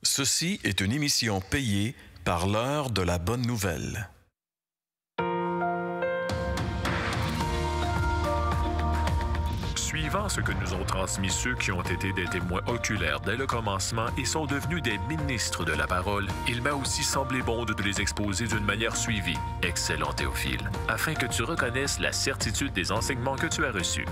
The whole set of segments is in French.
Ceci est une émission payée par l'heure de la bonne nouvelle. Suivant ce que nous ont transmis ceux qui ont été des témoins oculaires dès le commencement et sont devenus des ministres de la parole, il m'a aussi semblé bon de les exposer d'une manière suivie, excellent Théophile, afin que tu reconnaisses la certitude des enseignements que tu as reçus.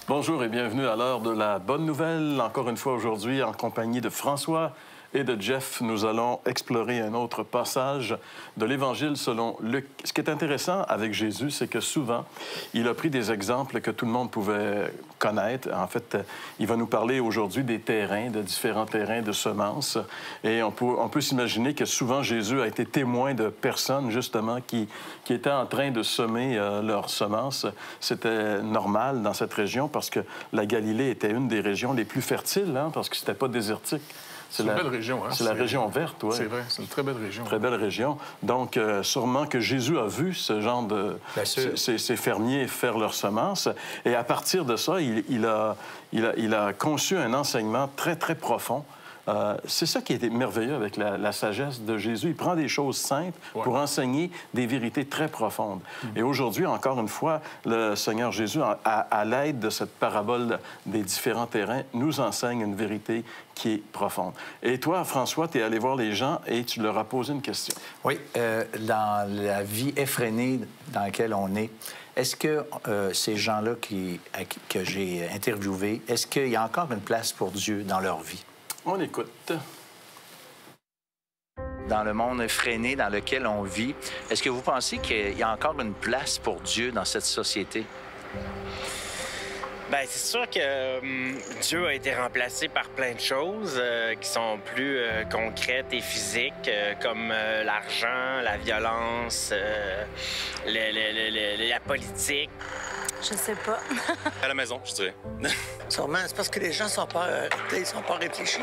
Bonjour et bienvenue à l'heure de la bonne nouvelle. Encore une fois aujourd'hui, en compagnie de François et de Jeff, nous allons explorer un autre passage de l'Évangile selon Luc. Ce qui est intéressant avec Jésus, c'est que souvent, il a pris des exemples que tout le monde pouvait connaître. En fait, il va nous parler aujourd'hui des terrains, de différents terrains de semences. Et on peut s'imaginer que souvent, Jésus a été témoin de personnes, justement, qui étaient en train de semer leurs semences. C'était normal dans cette région parce que la Galilée était une des régions les plus fertiles, hein, parce que c'était pas désertique. C'est une belle région, hein? C'est la région verte, oui. C'est vrai, c'est une très belle région. Très belle région. Donc, sûrement que Jésus a vu ce genre de... ces fermiers faire leurs semences. Et à partir de ça, il a conçu un enseignement très, très profond. C'est ça qui est merveilleux avec la sagesse de Jésus. Il prend des choses simples pour enseigner des vérités très profondes. Et aujourd'hui, encore une fois, le Seigneur Jésus, à l'aide de cette parabole des différents terrains, nous enseigne une vérité qui est profonde. Et toi, François, tu es allé voir les gens et tu leur as posé une question. Oui, dans la vie effrénée dans laquelle on est-ce que ces gens-là que j'ai interviewés, est-ce qu'il y a encore une place pour Dieu dans leur vie? On écoute. Dans le monde effréné dans lequel on vit, est-ce que vous pensez qu'il y a encore une place pour Dieu dans cette société? Bien, c'est sûr que Dieu a été remplacé par plein de choses qui sont plus concrètes et physiques, comme l'argent, la violence, la politique. Je sais pas. À la maison, je dirais. Sûrement, c'est parce que les gens sont pas arrêtés, ils sont pas réfléchis.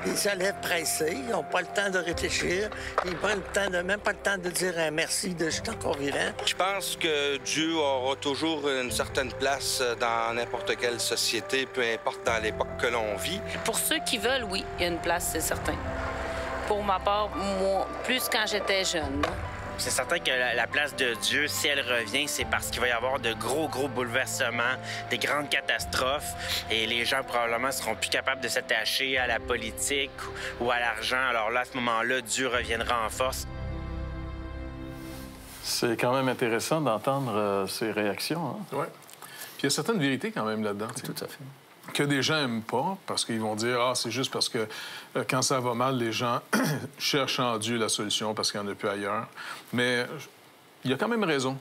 Ils se lèvent pressés, ils n'ont pas le temps de réfléchir. Ils prennent le temps même pas le temps de dire un merci de « je suis encore vivant ». Je pense que Dieu aura toujours une certaine place dans n'importe quelle société, peu importe dans l'époque que l'on vit. Pour ceux qui veulent, oui, il y a une place, c'est certain. Pour ma part, moi, plus quand j'étais jeune. C'est certain que la place de Dieu, si elle revient, c'est parce qu'il va y avoir de gros bouleversements, des grandes catastrophes, et les gens probablement seront plus capables de s'attacher à la politique ou à l'argent. Alors là, à ce moment-là, Dieu reviendra en force. C'est quand même intéressant d'entendre ces réactions. Hein? Oui. Puis il y a certaines vérités quand même là-dedans. Tout à fait. Que des gens n'aiment pas, parce qu'ils vont dire « Ah, c'est juste parce que quand ça va mal, les gens cherchent en Dieu la solution parce qu'il n'y en a plus ailleurs. » Mais il y a quand même raison.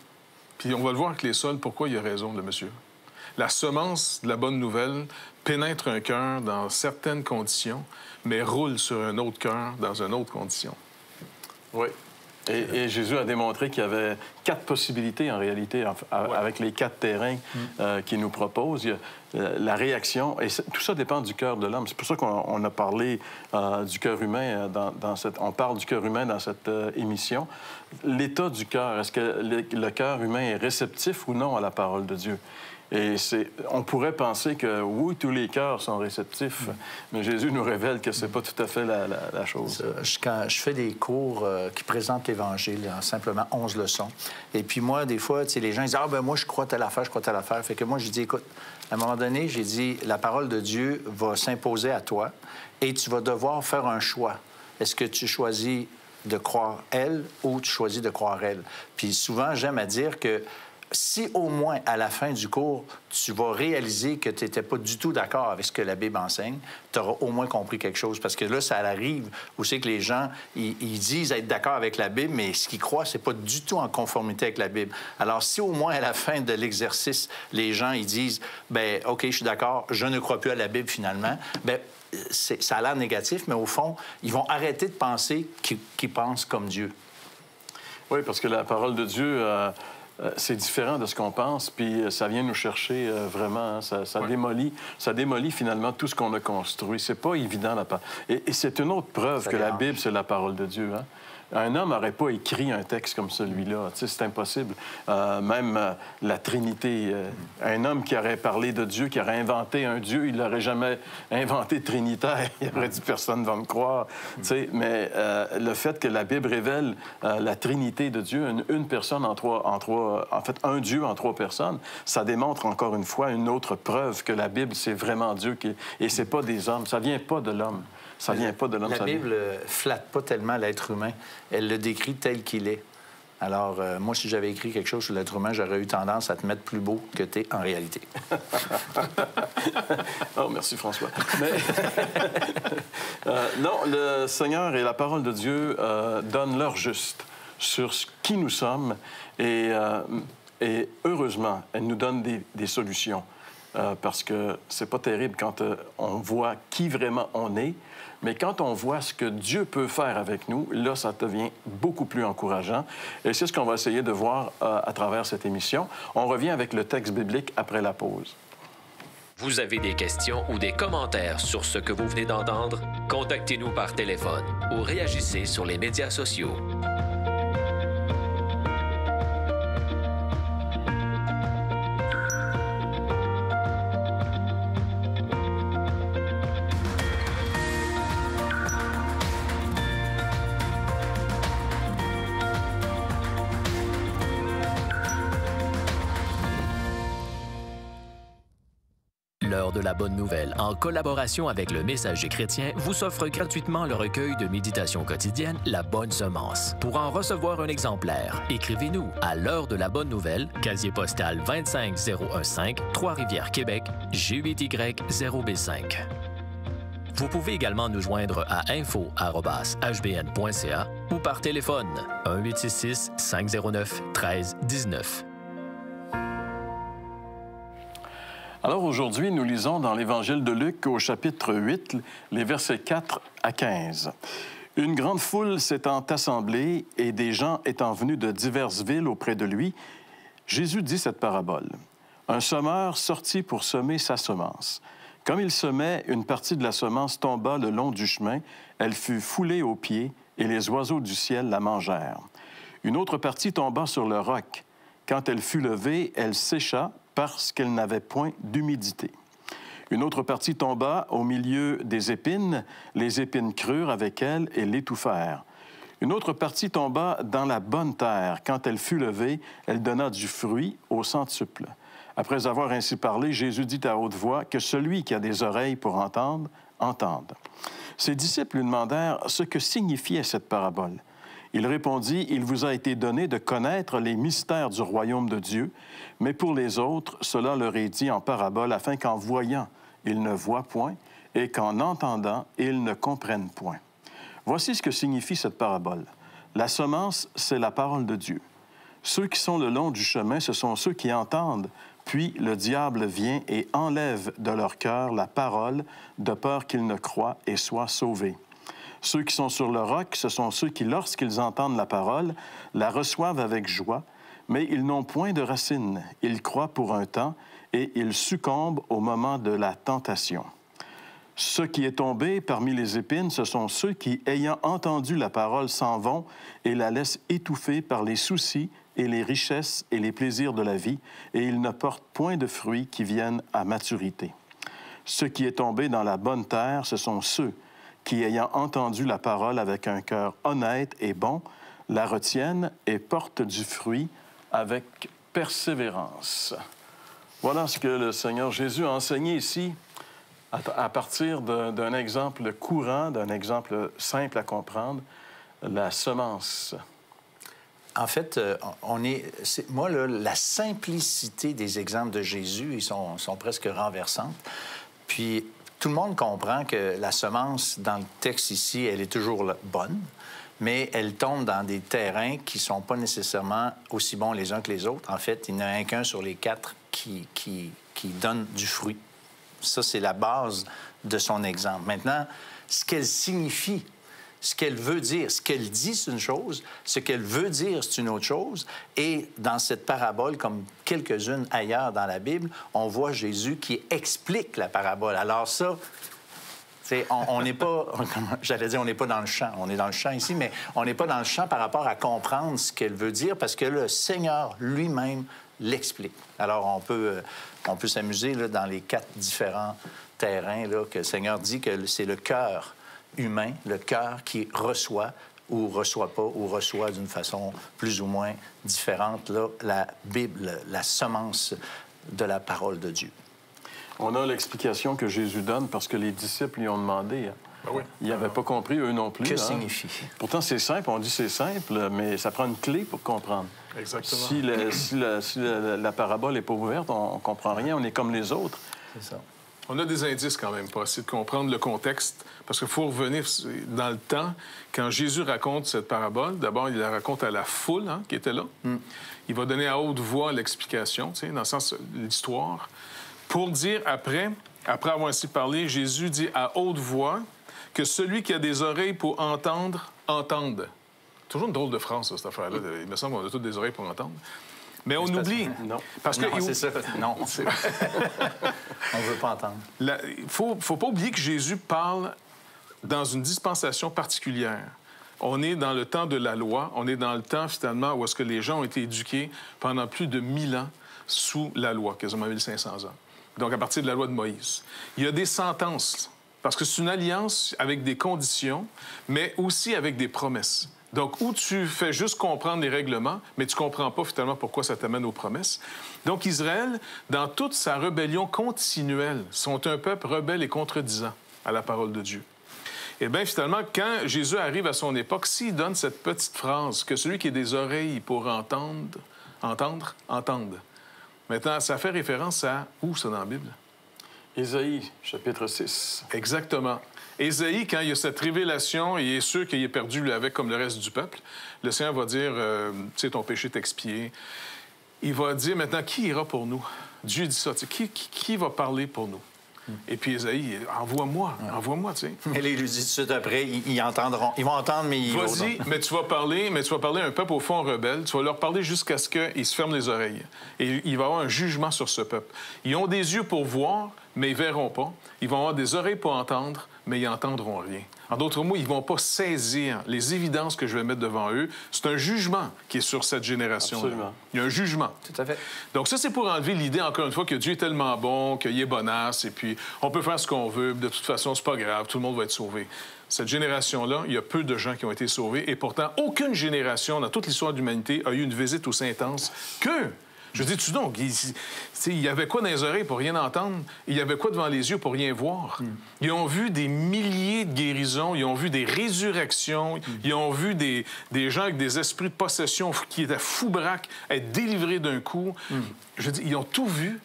Puis on va le voir avec les sols, pourquoi il y a raison, le monsieur. La semence de la bonne nouvelle pénètre un cœur dans certaines conditions, mais roule sur un autre cœur dans une autre condition. Oui. Et Jésus a démontré qu'il y avait 4 possibilités, en réalité, avec les 4 terrains qu'il nous propose. Il y a la réaction, et tout ça dépend du cœur de l'homme. C'est pour ça qu'on a parlé du cœur humain on parle du cœur humain dans cette émission. L'état du cœur, est-ce que le cœur humain est réceptif ou non à la parole de Dieu? Et on pourrait penser que, oui, tous les cœurs sont réceptifs, mais Jésus nous révèle que c'est pas tout à fait la chose. Quand je fais des cours qui présentent l'Évangile, simplement 11 leçons, et puis moi, des fois, les gens disent « Ah, ben moi, je crois telle affaire, je crois telle affaire. » Fait que moi, j'ai dit « Écoute, à un moment donné, j'ai dit, la parole de Dieu va s'imposer à toi et tu vas devoir faire un choix. Est-ce que tu choisis de croire elle ou tu choisis de croire elle? » Puis souvent, j'aime à dire que si au moins à la fin du cours, tu vas réaliser que tu n'étais pas du tout d'accord avec ce que la Bible enseigne, tu auras au moins compris quelque chose. Parce que là, ça arrive aussi que les gens, ils disent être d'accord avec la Bible, mais ce qu'ils croient, c'est pas du tout en conformité avec la Bible. Alors, si au moins à la fin de l'exercice, les gens, ils disent, ben OK, je suis d'accord, je ne crois plus à la Bible finalement, bien, ça a l'air négatif, mais au fond, ils vont arrêter de penser qu'ils pensent comme Dieu. Oui, parce que la parole de Dieu... c'est différent de ce qu'on pense, puis ça vient nous chercher vraiment. Hein, ça démolit finalement tout ce qu'on a construit. C'est pas évident. Et c'est une autre preuve que la Bible, c'est la parole de Dieu. Hein? Un homme n'aurait pas écrit un texte comme celui-là. Tu sais, c'est impossible. Même la Trinité, un homme qui aurait parlé de Dieu, qui aurait inventé un Dieu, il n'aurait jamais inventé Trinitaire. Il aurait dit « personne ne va me croire ». Tu sais, mais le fait que la Bible révèle la Trinité de Dieu, une personne en fait, un Dieu en 3 personnes, ça démontre encore une fois une autre preuve que la Bible, c'est vraiment Dieu et c'est pas des hommes. Ça vient pas de l'homme. Ça vient pas de l'homme. La Bible flatte pas tellement l'être humain. Elle le décrit tel qu'il est. Alors, moi, si j'avais écrit quelque chose sur l'être humain, j'aurais eu tendance à te mettre plus beau que tu es en réalité. Oh, merci, François. Mais... non, le Seigneur et la parole de Dieu donnent leur juste sur qui nous sommes et heureusement, elle nous donne des solutions. Parce que c'est pas terrible quand on voit qui vraiment on est, mais quand on voit ce que Dieu peut faire avec nous, là, ça devient beaucoup plus encourageant. Et c'est ce qu'on va essayer de voir à travers cette émission. On revient avec le texte biblique après la pause. Vous avez des questions ou des commentaires sur ce que vous venez d'entendre? Contactez-nous par téléphone ou réagissez sur les médias sociaux. L'heure de la bonne nouvelle, en collaboration avec le Messager chrétien, vous offre gratuitement le recueil de méditation quotidienne La Bonne Semence. Pour en recevoir un exemplaire, écrivez-nous à l'heure de la bonne nouvelle, casier postal 25015, Trois-Rivières, Québec, G8Y0B5. Vous pouvez également nous joindre à info@hbn.ca ou par téléphone 1-866-509-1319. Alors aujourd'hui, nous lisons dans l'Évangile de Luc au chapitre 8, les versets 4 à 15. Une grande foule s'étant assemblée et des gens étant venus de diverses villes auprès de lui, Jésus dit cette parabole. Un semeur sortit pour semer sa semence. Comme il semait, une partie de la semence tomba le long du chemin, elle fut foulée aux pieds et les oiseaux du ciel la mangèrent. Une autre partie tomba sur le roc. Quand elle fut levée, elle sécha parce qu'elle n'avait point d'humidité. Une autre partie tomba au milieu des épines, les épines crurent avec elle et l'étouffèrent. Une autre partie tomba dans la bonne terre. Quand elle fut levée, elle donna du fruit au centuple. Après avoir ainsi parlé, Jésus dit à haute voix que celui qui a des oreilles pour entendre, entende. Ses disciples lui demandèrent ce que signifiait cette parabole. Il répondit, « Il vous a été donné de connaître les mystères du royaume de Dieu, mais pour les autres, cela leur est dit en parabole, afin qu'en voyant, ils ne voient point, et qu'en entendant, ils ne comprennent point. » Voici ce que signifie cette parabole. La semence, c'est la parole de Dieu. Ceux qui sont le long du chemin, ce sont ceux qui entendent, puis le diable vient et enlève de leur cœur la parole, de peur qu'ils ne croient et soient sauvés. Ceux qui sont sur le roc, ce sont ceux qui, lorsqu'ils entendent la parole, la reçoivent avec joie, mais ils n'ont point de racines. Ils croient pour un temps et ils succombent au moment de la tentation. Ce qui est tombé parmi les épines, ce sont ceux qui, ayant entendu la parole, s'en vont et la laissent étouffer par les soucis et les richesses et les plaisirs de la vie, et ils ne portent point de fruits qui viennent à maturité. Ce qui est tombé dans la bonne terre, ce sont ceux qui, ayant entendu la parole avec un cœur honnête et bon, la retiennent et portent du fruit avec persévérance. Voilà ce que le Seigneur Jésus a enseigné ici à partir d'un exemple courant, d'un exemple simple à comprendre, la semence. En fait, moi, là, la simplicité des exemples de Jésus, ils sont presque renversantes. Puis, tout le monde comprend que la semence, dans le texte ici, elle est toujours bonne, mais elle tombe dans des terrains qui ne sont pas nécessairement aussi bons les uns que les autres. En fait, il n'y en a qu'un sur les 4 qui donne du fruit. Ça, c'est la base de son exemple. Maintenant, ce qu'elle signifie, ce qu'elle veut dire, ce qu'elle dit, c'est une chose, ce qu'elle veut dire, c'est une autre chose. Et dans cette parabole, comme quelques-unes ailleurs dans la Bible, on voit Jésus qui explique la parabole. Alors ça, On n'est pas, j'allais dire, on n'est pas dans le champ. On est dans le champ ici, mais on n'est pas dans le champ par rapport à comprendre ce qu'elle veut dire parce que le Seigneur lui-même l'explique. Alors, on peut s'amuser là, dans les 4 différents terrains là, que le Seigneur dit que c'est le cœur humain, le cœur qui reçoit ou reçoit pas, ou reçoit d'une façon plus ou moins différente, là, la Bible, la semence de la parole de Dieu. On a l'explication que Jésus donne parce que les disciples lui ont demandé. Ben oui. Ils n'avaient pas compris, eux non plus. Que signifie? Pourtant, c'est simple, on dit c'est simple, mais ça prend une clé pour comprendre. Exactement. Si la parabole n'est pas ouverte, on ne comprend rien, on est comme les autres. C'est ça. On a des indices quand même pour essayer de comprendre le contexte, parce qu'il faut revenir dans le temps. Quand Jésus raconte cette parabole, d'abord, il la raconte à la foule qui était là. Il va donner à haute voix l'explication, dans le sens de l'histoire, pour dire après avoir ainsi parlé, Jésus dit à haute voix que celui qui a des oreilles pour entendre, entende. Toujours une drôle de phrase, cette affaire-là. Il me semble qu'on a toutes des oreilles pour entendre. Mais on oublie. Non. Parce que c'est ça. Non. On ne veut pas entendre. Il ne faut pas oublier que Jésus parle dans une dispensation particulière. On est dans le temps de la loi. On est dans le temps, finalement, où est-ce que les gens ont été éduqués pendant plus de 1000 ans sous la loi, quasiment 1500 ans. Donc, à partir de la loi de Moïse. Il y a des sentences, parce que c'est une alliance avec des conditions, mais aussi avec des promesses. Donc, où tu fais juste comprendre les règlements, mais tu ne comprends pas finalement pourquoi ça t'amène aux promesses. Donc, Israël, dans toute sa rébellion continuelle, sont un peuple rebelle et contredisant à la parole de Dieu. Et bien, finalement, quand Jésus arrive à son époque, s'il donne cette petite phrase, que celui qui a des oreilles pour entende. Maintenant, ça fait référence à où, ça, dans la Bible? Ésaïe, chapitre 6. Exactement. Ésaïe, quand il y a cette révélation, il est sûr qu'il est perdu lui, avec comme le reste du peuple. Le Seigneur va dire, tu sais, ton péché est expié. Il va dire maintenant, qui ira pour nous? Dieu dit ça, qui va parler pour nous? Et puis Ésaïe, envoie-moi, tu sais. Et là, il lui dit tout de suite après, ils entendront. Ils vont entendre, mais ils Vas-y, mais tu vas parler à un peuple au fond rebelle. Tu vas leur parler jusqu'à ce qu'ils se ferment les oreilles. Et il va y avoir un jugement sur ce peuple. Ils ont des yeux pour voir, mais ils verront pas. Ils vont avoir des oreilles pour entendre, mais ils n'entendront rien. En d'autres mots, ils ne vont pas saisir les évidences que je vais mettre devant eux. C'est un jugement qui est sur cette génération. Absolument. Il y a un jugement. Tout à fait. Donc ça, c'est pour enlever l'idée, encore une fois, que Dieu est tellement bon, qu'il est bonasse, et puis on peut faire ce qu'on veut. De toute façon, c'est pas grave, tout le monde va être sauvé. Cette génération-là, il y a peu de gens qui ont été sauvés, et pourtant, aucune génération dans toute l'histoire de l'humanité a eu une visite aussi intense que... Je dis, tu donc, il y avait quoi dans les oreilles pour rien entendre? Il y avait quoi devant les yeux pour rien voir? Ils ont vu des milliers de guérisons, ils ont vu des résurrections, ils ont vu des gens avec des esprits de possession qui étaient fous-braques être délivrés d'un coup. Je dis, ils ont tout vu.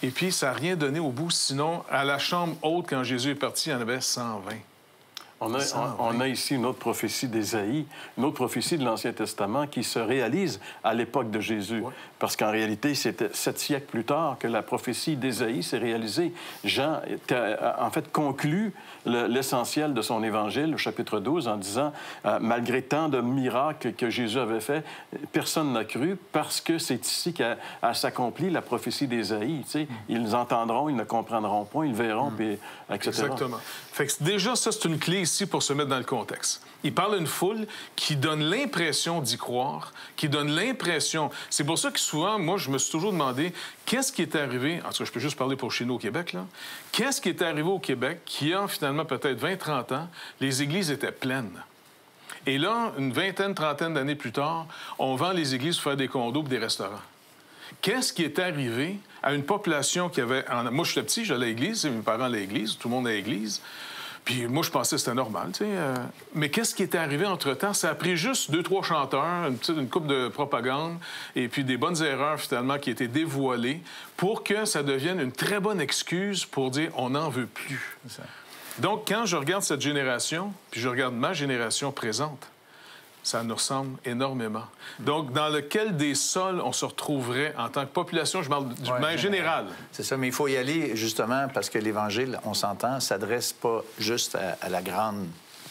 Et puis, ça n'a rien donné au bout. Sinon, à la chambre haute, quand Jésus est parti, il y en avait 120. On a ici une autre prophétie d'Ésaïe, une autre prophétie de l'Ancien Testament qui se réalise à l'époque de Jésus. Ouais. Parce qu'en réalité, c'était 7 siècles plus tard que la prophétie d'Ésaïe s'est réalisée. Jean, en fait, conclut l'essentiel de son évangile, au chapitre 12, en disant malgré tant de miracles que Jésus avait fait, personne n'a cru parce que c'est ici qu'elle s'accomplit la prophétie d'Ésaïe. Tu sais, ils entendront, ils ne comprendront pas, ils verront, puis, etc. Exactement. Fait que déjà, ça, c'est une clé ici pour se mettre dans le contexte. Il parle à une foule qui donne l'impression d'y croire, qui donne l'impression... C'est pour ça que souvent, moi, je me suis toujours demandé qu'est-ce qui est arrivé... En tout cas, je peux juste parler pour chez nous au Québec, là. Qu'est-ce qui est arrivé au Québec qui a finalement peut-être 20-30 ans, les églises étaient pleines. Et là, une vingtaine, trentaine d'années plus tard, on vend les églises pour faire des condos et des restaurants. Qu'est-ce qui est arrivé à une population qui avait... Moi, j'étais petit, j'allais à l'église, mes parents allaient à l'église, tout le monde allait à l'église. Puis moi, je pensais que c'était normal, tu sais. Mais qu'est-ce qui était arrivé entre-temps? Ça a pris juste 2-3 chanteurs, une couple de propagande, et puis des bonnes erreurs, finalement, qui étaient dévoilées pour que ça devienne une très bonne excuse pour dire « on n'en veut plus ». Donc, quand je regarde cette génération, puis je regarde ma génération présente, ça nous ressemble énormément. Donc, dans lequel des sols on se retrouverait en tant que population, je parle du manière générale. C'est ça, mais il faut y aller justement parce que l'Évangile, on s'entend, s'adresse pas juste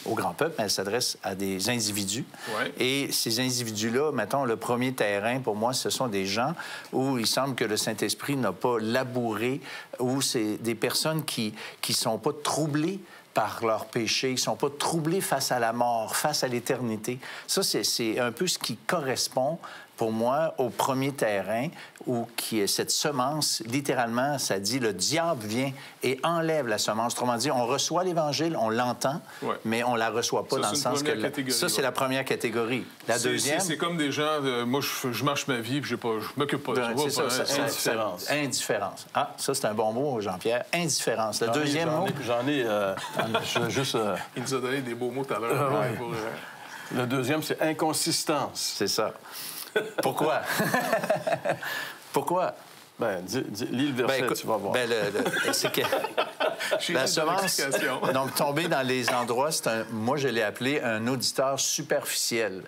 au grand peuple, mais elle s'adresse à des individus. Ouais. Et ces individus-là, mettons, le premier terrain, pour moi, ce sont des gens où il semble que le Saint-Esprit n'a pas labouré, où c'est des personnes qui sont pas troublées par leur péché, ils ne sont pas troublés face à la mort, face à l'éternité. Ça, c'est un peu ce qui correspond pour moi, au premier terrain, où qui est cette semence, littéralement, ça dit le diable vient et enlève la semence. Autrement dit, on reçoit l'Évangile, on l'entend, mais on ne la reçoit pas ça, dans le sens que... Ça, c'est la première catégorie. La deuxième... C'est comme des gens... moi, je marche ma vie, puis je m'occupe pas de ça. Indifférence. Indifférence. Ah, ça, c'est un bon mot, Jean-Pierre. Indifférence. Le deuxième mot... J'en ai... juste... Il nous a donné des beaux mots tout à l'heure. Le deuxième, c'est inconsistance. C'est ça. Pourquoi? Pourquoi? Ben, lis le verset, tu vas voir. C'est que la semence, donc tomber dans les endroits, moi, je l'ai appelé un auditeur superficiel.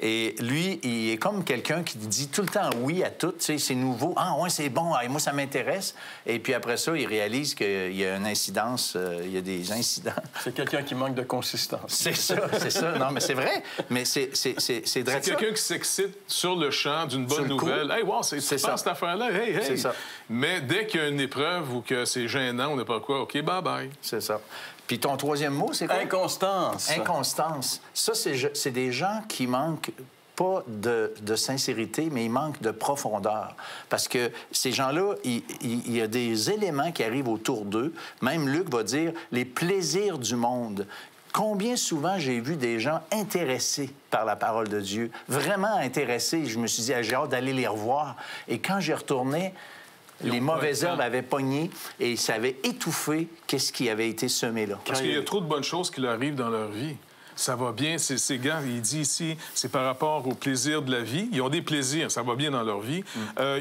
Et lui, il est comme quelqu'un qui dit tout le temps oui à tout. Tu sais, c'est nouveau. Ah, ouais, c'est bon. Ah, moi, ça m'intéresse. Et puis après ça, il réalise qu'il y a une incidence. Il y a des incidents. C'est quelqu'un qui manque de consistance. C'est ça, c'est ça. Non, mais c'est vrai. Mais c'est quelqu'un qui s'excite sur le champ d'une bonne nouvelle. Hey, wow, c'est ça, cette affaire-là. Hey, hey. C'est ça. Mais dès qu'il y a une épreuve ou que c'est gênant, on n'est pas quoi, OK, bye-bye. C'est ça. Puis ton troisième mot, c'est quoi? Inconstance. Inconstance. Ça, c'est des gens qui manquent pas de sincérité, mais ils manquent de profondeur. Parce que ces gens-là, il y a des éléments qui arrivent autour d'eux. Même Luc va dire les plaisirs du monde. Combien souvent j'ai vu des gens intéressés par la parole de Dieu, vraiment intéressés. Je me suis dit, j'ai hâte d'aller les revoir. Et quand j'y retournais, les mauvaises herbes avaient pogné et ça avait étouffé qu'est-ce qui avait été semé là. Parce qu'il y a trop de bonnes choses qui leur arrivent dans leur vie. Ça va bien. Ces gars, il dit ici, c'est par rapport au plaisir de la vie. Ils ont des plaisirs, ça va bien dans leur vie.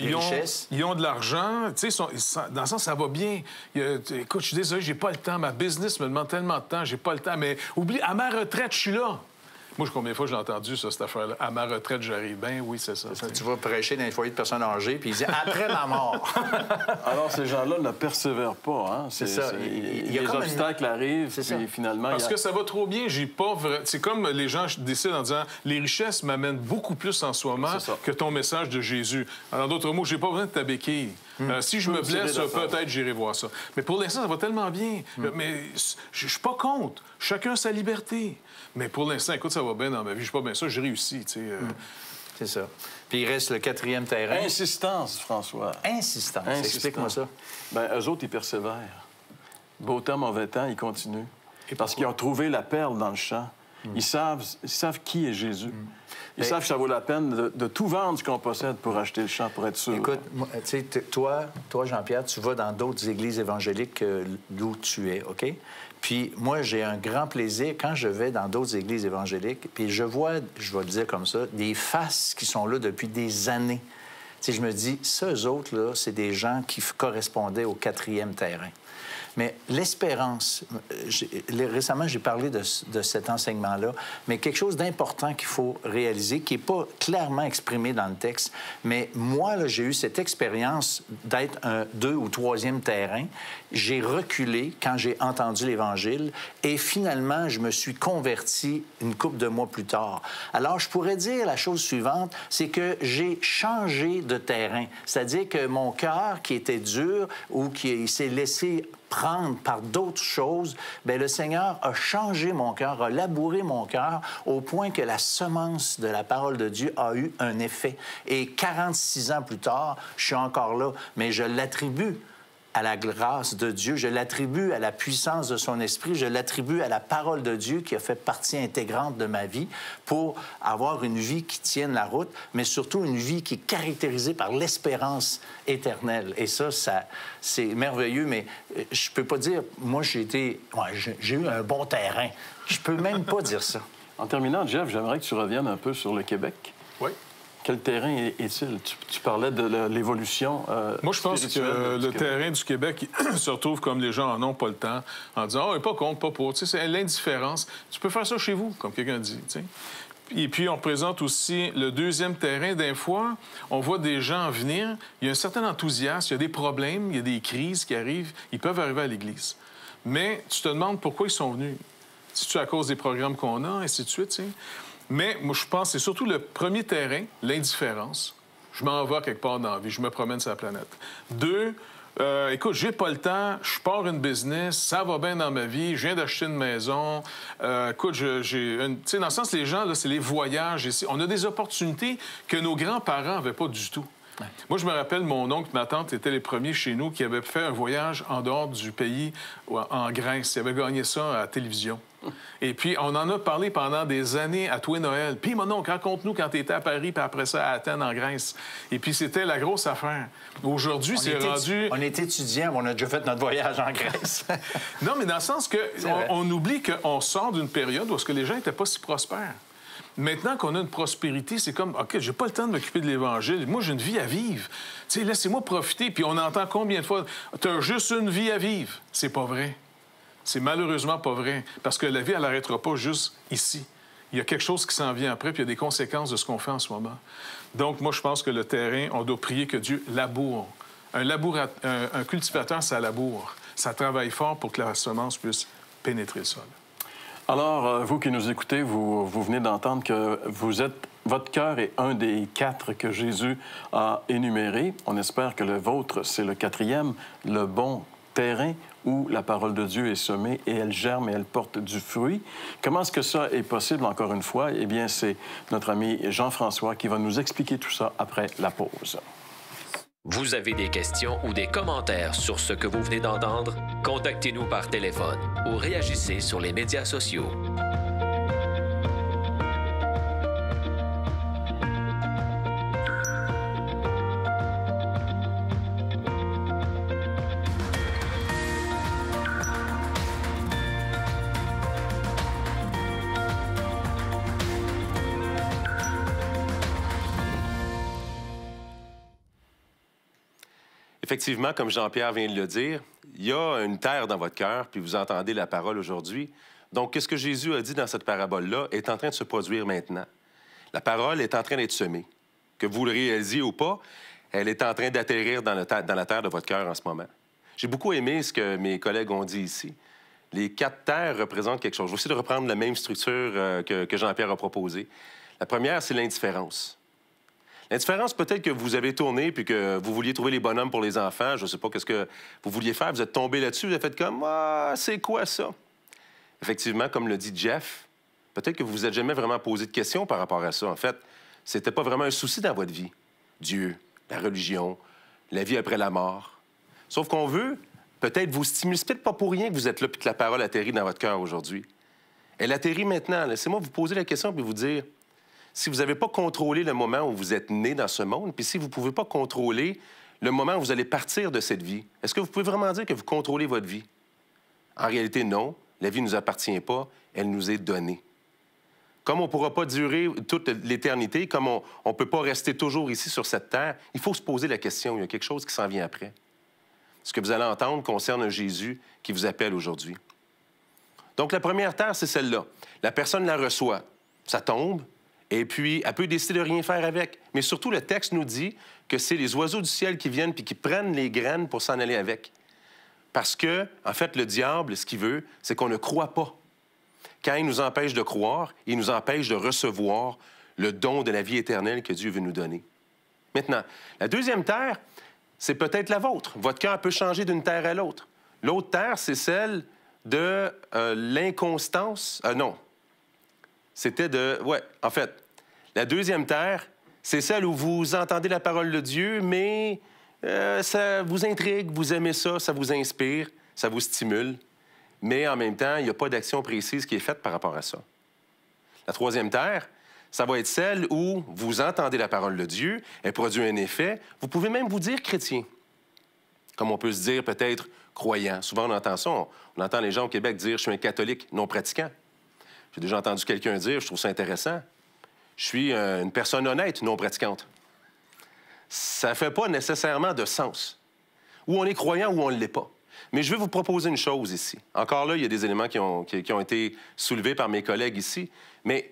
Ils ont de l'argent. Tu sais, dans le sens, ça va bien. Écoute, je suis désolé, j'ai pas le temps. Ma business me demande tellement de temps, j'ai pas le temps. Mais oublie, à ma retraite, je suis là. Moi, combien de fois j'ai entendu ça, cette affaire-là? À ma retraite, j'arrive. Ben oui, c'est ça. Tu vas prêcher dans les foyers de personnes âgées, puis il dit « après ma mort ». Alors, ces gens-là ne persévèrent pas. Hein? C'est ça. Les obstacles arrivent, puis finalement... Parce que ça va trop bien, j'ai pas... C'est comme les gens décident en disant « les richesses m'amènent beaucoup plus en ce moment que ton message de Jésus ». Alors, d'autres mots, j'ai pas besoin de ta béquille. Si je me blesse, peut-être j'irai voir ça. Mais pour l'instant, ça va tellement bien. Mais je suis pas contre. Chacun sa liberté. Mais pour l'instant, écoute, ça va bien dans ma vie. Je suis pas bien ça, j'ai réussi, tu sais. C'est ça. Puis il reste le quatrième terrain. Insistance, François. Insistance. Explique-moi ça. Bien, eux autres, ils persévèrent. Beau temps, mauvais temps, ils continuent. Parce qu'ils ont trouvé la perle dans le champ. Ils savent qui est Jésus. Ils savent que ça vaut la peine de tout vendre ce qu'on possède pour acheter le champ, pour être sûr. Écoute, tu sais, toi, Jean-Pierre, tu vas dans d'autres églises évangéliques d'où tu es, OK? Puis moi, j'ai un grand plaisir quand je vais dans d'autres églises évangéliques, puis je vois, je vais le dire comme ça, des faces qui sont là depuis des années. Tu sais, je me dis, ça, eux autres, là, c'est des gens qui correspondaient au quatrième terrain. Mais l'espérance, récemment, j'ai parlé de cet enseignement-là, mais quelque chose d'important qu'il faut réaliser, qui n'est pas clairement exprimé dans le texte, mais moi, là, j'ai eu cette expérience d'être un 2 ou 3e terrain. J'ai reculé quand j'ai entendu l'Évangile et finalement, je me suis converti une couple de mois plus tard. Alors, je pourrais dire la chose suivante, c'est que j'ai changé de terrain. C'est-à-dire que mon cœur, qui était dur ou qui s'est laissé prendre par d'autres choses, bien, le Seigneur a changé mon cœur, a labouré mon cœur au point que la semence de la parole de Dieu a eu un effet. Et 46 ans plus tard, je suis encore là, mais je l'attribue à la grâce de Dieu, je l'attribue à la puissance de son esprit, je l'attribue à la parole de Dieu qui a fait partie intégrante de ma vie pour avoir une vie qui tienne la route, mais surtout une vie qui est caractérisée par l'espérance éternelle. Et ça c'est merveilleux, mais je peux pas dire, moi j'ai eu un bon terrain. Je peux même pas dire ça. En terminant, Jeff, j'aimerais que tu reviennes un peu sur le Québec. Oui. Quel terrain est-il? Tu parlais de l'évolution Moi, je pense que le terrain du Québec se retrouve comme les gens en ont pas le temps, en disant « Ah, pas contre, pas pour ». Tu sais, c'est l'indifférence. Tu peux faire ça chez vous, comme quelqu'un dit, tu sais. Et puis, on présente aussi le deuxième terrain. D'un fois, on voit des gens venir. Il y a un certain enthousiasme, il y a des problèmes, il y a des crises qui arrivent. Ils peuvent arriver à l'Église. Mais tu te demandes pourquoi ils sont venus. C'est-tu à cause des programmes qu'on a, ainsi de suite, tu sais. Mais moi, je pense que c'est surtout le premier terrain, l'indifférence. Je m'en vais quelque part dans la vie, je me promène sur la planète. 2, Écoute, j'ai pas le temps, je pars une business, ça va bien dans ma vie, je viens d'acheter une maison. Écoute, tu sais, dans le sens, les gens, là, c'est les voyages ici. On a des opportunités que nos grands-parents n'avaient pas du tout. Ouais. Moi, je me rappelle, mon oncle, ma tante étaient les premiers chez nous qui avaient fait un voyage en dehors du pays, en Grèce. Ils avaient gagné ça à la télévision. Et puis, on en a parlé pendant des années à tous les Noël. Puis, mon oncle, raconte-nous quand tu étais à Paris, puis après ça, à Athènes, en Grèce. Et puis, c'était la grosse affaire. Aujourd'hui, c'est rendu... On est étudiants, on a déjà fait notre voyage en Grèce. Non, mais dans le sens que on oublie qu'on sort d'une période où est-ce que les gens n'étaient pas si prospères. Maintenant qu'on a une prospérité, c'est comme, OK, j'ai pas le temps de m'occuper de l'Évangile. Moi, j'ai une vie à vivre. Tu sais, laissez-moi profiter. Puis on entend combien de fois, t'as juste une vie à vivre. C'est pas vrai. C'est malheureusement pas vrai. Parce que la vie, elle n'arrêtera pas juste ici. Il y a quelque chose qui s'en vient après, puis il y a des conséquences de ce qu'on fait en ce moment. Donc, moi, je pense que le terrain, on doit prier que Dieu laboure. Un cultivateur, ça laboure. Ça travaille fort pour que la semence puisse pénétrer le sol. Alors, vous qui nous écoutez, vous venez d'entendre que votre cœur est un des 4 que Jésus a énumérés. On espère que le vôtre, c'est le 4e, le bon terrain où la parole de Dieu est semée et elle germe et elle porte du fruit. Comment est-ce que ça est possible, encore une fois? Eh bien, c'est notre ami Jean-François qui va nous expliquer tout ça après la pause. Vous avez des questions ou des commentaires sur ce que vous venez d'entendre? Contactez-nous par téléphone ou réagissez sur les médias sociaux. Effectivement, comme Jean-Pierre vient de le dire, il y a une terre dans votre cœur, puis vous entendez la parole aujourd'hui. Donc, qu'est-ce que Jésus a dit dans cette parabole-là est en train de se produire maintenant. La parole est en train d'être semée. Que vous le réalisiez ou pas, elle est en train d'atterrir dans la terre de votre cœur en ce moment. J'ai beaucoup aimé ce que mes collègues ont dit ici. Les 4 terres représentent quelque chose. Je vais essayer de reprendre la même structure que Jean-Pierre a proposée. La première, c'est l'indifférence. L'indifférence, peut-être que vous avez tourné puis que vous vouliez trouver les bonhommes pour les enfants. Je ne sais pas qu'est-ce que vous vouliez faire. Vous êtes tombé là-dessus. Vous avez fait comme « Ah, c'est quoi ça? » Effectivement, comme le dit Jeff, peut-être que vous vous êtes jamais vraiment posé de questions par rapport à ça. En fait, c'était pas vraiment un souci dans votre vie. Dieu, la religion, la vie après la mort. Sauf qu'on veut peut-être vous stimuler. C'est peut-être pas pour rien que vous êtes là puis que la parole atterrit dans votre cœur aujourd'hui. Elle atterrit maintenant. Laissez-moi vous poser la question puis vous dire... Si vous n'avez pas contrôlé le moment où vous êtes né dans ce monde, puis si vous ne pouvez pas contrôler le moment où vous allez partir de cette vie, est-ce que vous pouvez vraiment dire que vous contrôlez votre vie? En réalité, non. La vie ne nous appartient pas. Elle nous est donnée. Comme on ne pourra pas durer toute l'éternité, comme on ne peut pas rester toujours ici sur cette terre, il faut se poser la question. Il y a quelque chose qui s'en vient après. Ce que vous allez entendre concerne un Jésus qui vous appelle aujourd'hui. Donc, la première terre, c'est celle-là. La personne la reçoit. Ça tombe. Et puis, elle peut décider de rien faire avec. Mais surtout, le texte nous dit que c'est les oiseaux du ciel qui viennent puis qui prennent les graines pour s'en aller avec. Parce que, en fait, le diable, ce qu'il veut, c'est qu'on ne croit pas. Quand il nous empêche de croire, il nous empêche de recevoir le don de la vie éternelle que Dieu veut nous donner. Maintenant, la deuxième terre, c'est peut-être la vôtre. Votre cœur peut changer d'une terre à l'autre. L'autre terre, c'est celle de l'inconstance. Non. C'était de... Ouais, en fait, la deuxième terre, c'est celle où vous entendez la parole de Dieu, mais ça vous intrigue, vous aimez ça, ça vous inspire, ça vous stimule, mais en même temps, il n'y a pas d'action précise qui est faite par rapport à ça. La troisième terre, ça va être celle où vous entendez la parole de Dieu, elle produit un effet, vous pouvez même vous dire chrétien. Comme on peut se dire peut-être croyant. Souvent, on entend ça, on entend les gens au Québec dire « je suis un catholique non pratiquant ». J'ai déjà entendu quelqu'un dire, je trouve ça intéressant, je suis une personne honnête, non pratiquante. Ça ne fait pas nécessairement de sens. Ou on est croyant ou on ne l'est pas. Mais je vais vous proposer une chose ici. Encore là, il y a des éléments qui ont été soulevés par mes collègues ici, mais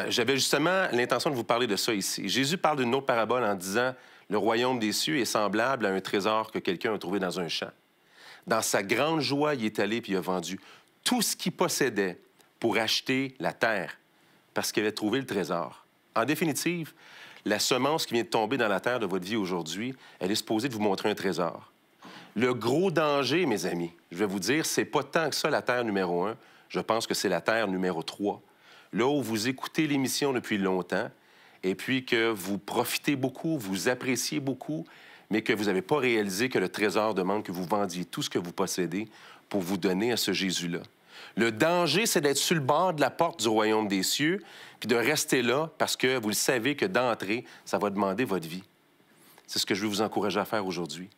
j'avais justement l'intention de vous parler de ça ici. Jésus parle d'une autre parabole en disant « Le royaume des cieux est semblable à un trésor que quelqu'un a trouvé dans un champ. Dans sa grande joie, il est allé puis il a vendu tout ce qu'il possédait pour acheter la terre, parce qu'il avait trouvé le trésor. » En définitive, la semence qui vient de tomber dans la terre de votre vie aujourd'hui, elle est supposée de vous montrer un trésor. Le gros danger, mes amis, je vais vous dire, c'est pas tant que ça la terre numéro 1. Je pense que c'est la terre numéro 3. Là où vous écoutez l'émission depuis longtemps, et puis que vous profitez beaucoup, vous appréciez beaucoup, mais que vous n'avez pas réalisé que le trésor demande que vous vendiez tout ce que vous possédez pour vous donner à ce Jésus-là. Le danger, c'est d'être sur le bord de la porte du royaume des cieux, puis de rester là parce que vous le savez que d'entrer, ça va demander votre vie. C'est ce que je veux vous encourager à faire aujourd'hui.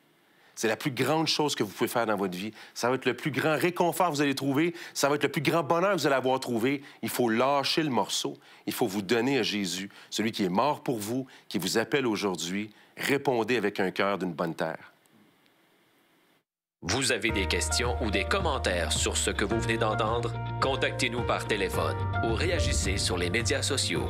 C'est la plus grande chose que vous pouvez faire dans votre vie. Ça va être le plus grand réconfort que vous allez trouver. Ça va être le plus grand bonheur que vous allez avoir trouvé. Il faut lâcher le morceau. Il faut vous donner à Jésus, celui qui est mort pour vous, qui vous appelle aujourd'hui. Répondez avec un cœur d'une bonne terre. Vous avez des questions ou des commentaires sur ce que vous venez d'entendre? Contactez-nous par téléphone ou réagissez sur les médias sociaux.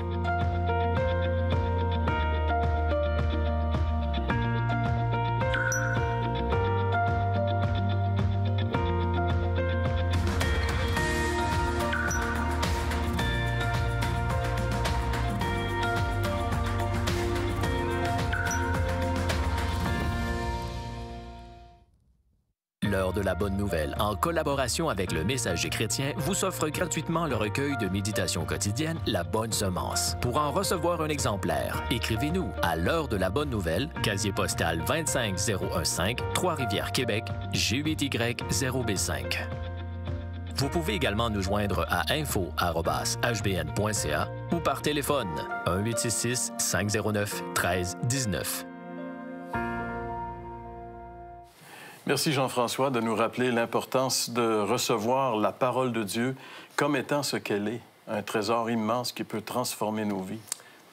L'heure de la bonne nouvelle, en collaboration avec le Messager chrétien, vous offre gratuitement le recueil de méditation quotidienne La Bonne Semence. Pour en recevoir un exemplaire, écrivez-nous à l'heure de la bonne nouvelle, casier postal 25015, Trois-Rivières, Québec, G8Y0B5. Vous pouvez également nous joindre à info@hbn.ca ou par téléphone 1-866-509-1319. Merci Jean-François de nous rappeler l'importance de recevoir la parole de Dieu comme étant ce qu'elle est, un trésor immense qui peut transformer nos vies.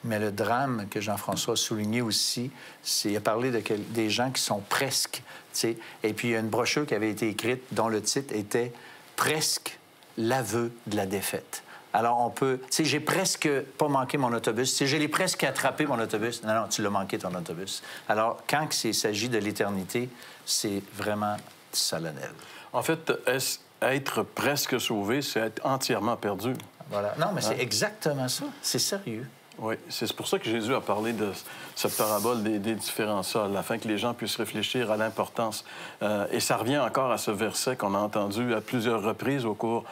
Mais le drame que Jean-François a souligné aussi, c'est qu'il a parlé des gens qui sont presque, tu sais. Et puis il y a une brochure qui avait été écrite dont le titre était « Presque l'aveu de la défaite ». Alors, on peut... Tu sais, j'ai presque pas manqué mon autobus. Tu sais, je l'ai presque attrapé, mon autobus. Non, non, tu l'as manqué, ton autobus. Alors, quand il s'agit de l'éternité, c'est vraiment solennel. En fait, être presque sauvé, c'est être entièrement perdu. Voilà. Non, mais c'est exactement ça. C'est sérieux. Oui, c'est pour ça que Jésus a parlé de cette parabole des différents sols, afin que les gens puissent réfléchir à l'importance. Et ça revient encore à ce verset qu'on a entendu à plusieurs reprises au cours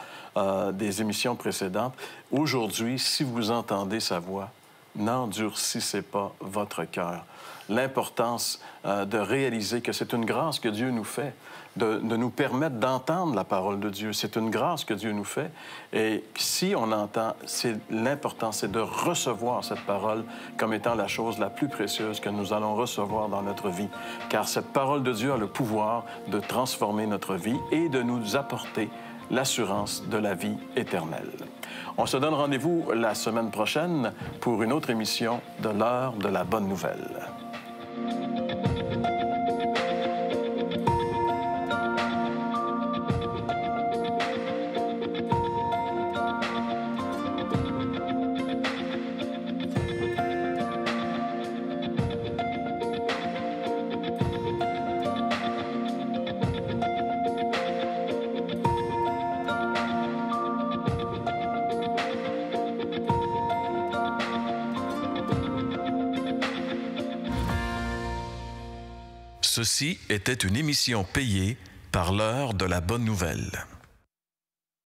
des émissions précédentes. Aujourd'hui, si vous entendez sa voix, n'endurcissez pas votre cœur. L'importance de réaliser que c'est une grâce que Dieu nous fait, de nous permettre d'entendre la parole de Dieu. C'est une grâce que Dieu nous fait. Et si on entend, l'important, c'est de recevoir cette parole comme étant la chose la plus précieuse que nous allons recevoir dans notre vie. Car cette parole de Dieu a le pouvoir de transformer notre vie et de nous apporter l'assurance de la vie éternelle. On se donne rendez-vous la semaine prochaine pour une autre émission de l'heure de la bonne nouvelle. Ceci était une émission payée par l'heure de la bonne nouvelle.